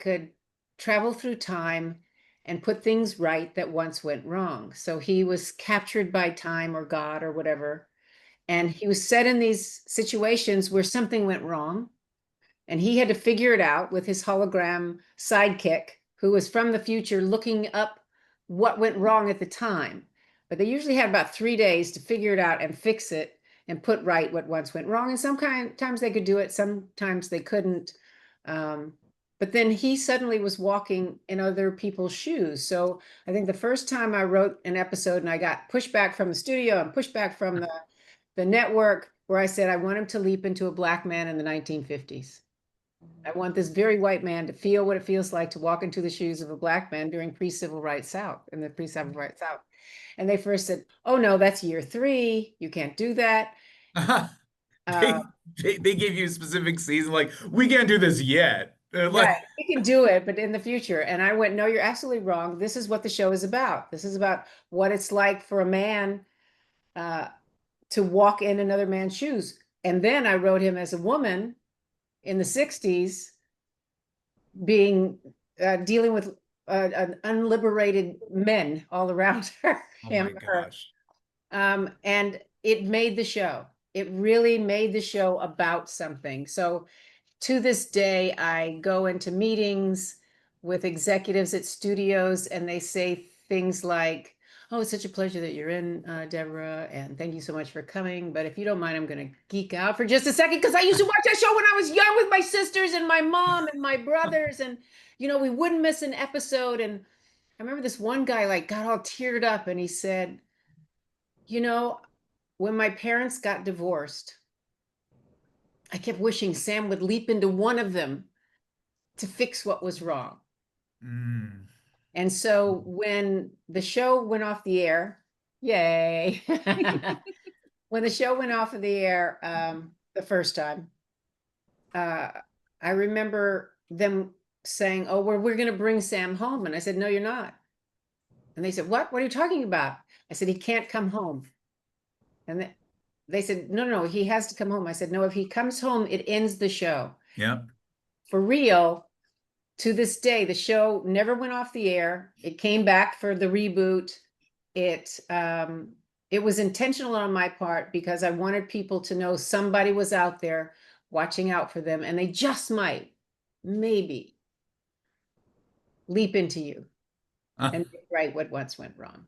could travel through time and put things right that once went wrong. So he was captured by time or God or whatever. And he was set in these situations where something went wrong. And he had to figure it out with his hologram sidekick, who was from the future looking up what went wrong at the time. But they usually had about 3 days to figure it out and fix it and put right what once went wrong. And sometimes they could do it, sometimes they couldn't. But then he suddenly was walking in other people's shoes. So I think the first time I wrote an episode and I got pushback from the studio and pushback from the network, where I said, I want him to leap into a black man in the 1950s. I want this very white man to feel what it feels like to walk into the shoes of a black man during pre-civil rights South, in the pre-civil rights South. And they first said, oh no, that's year 3. You can't do that. They, they gave you a specific season, like, we can't do this yet. Right, we can do it, but in the future. And I went, no, you're absolutely wrong. This is what the show is about. This is about what it's like for a man to walk in another man's shoes. And then I wrote him as a woman in the 60s being dealing with unliberated men all around her. Oh him, my her. gosh. And it made the show. It really made the show about something. So to this day, I go into meetings with executives at studios and they say things like, oh, it's such a pleasure that you're in, Deborah, and thank you so much for coming. But if you don't mind, I'm going to geek out for just a second because I used to watch that show when I was young with my sisters and my mom and my brothers. And, we wouldn't miss an episode. And I remember this one guy like got all teared up and he said, when my parents got divorced, I kept wishing Sam would leap into one of them to fix what was wrong. Mm. And so when the show went off the air, yay. When the show went off of the air the first time, I remember them saying, oh, we're going to bring Sam home. And I said, no, you're not. And they said, what? What are you talking about? I said, he can't come home. And they said, no, he has to come home. I said, no, if he comes home, it ends the show. Yeah. For real, to this day, the show never went off the air. It came back for the reboot. It was intentional on my part because I wanted people to know somebody was out there watching out for them, and they just might, maybe, leap into you and right what once went wrong.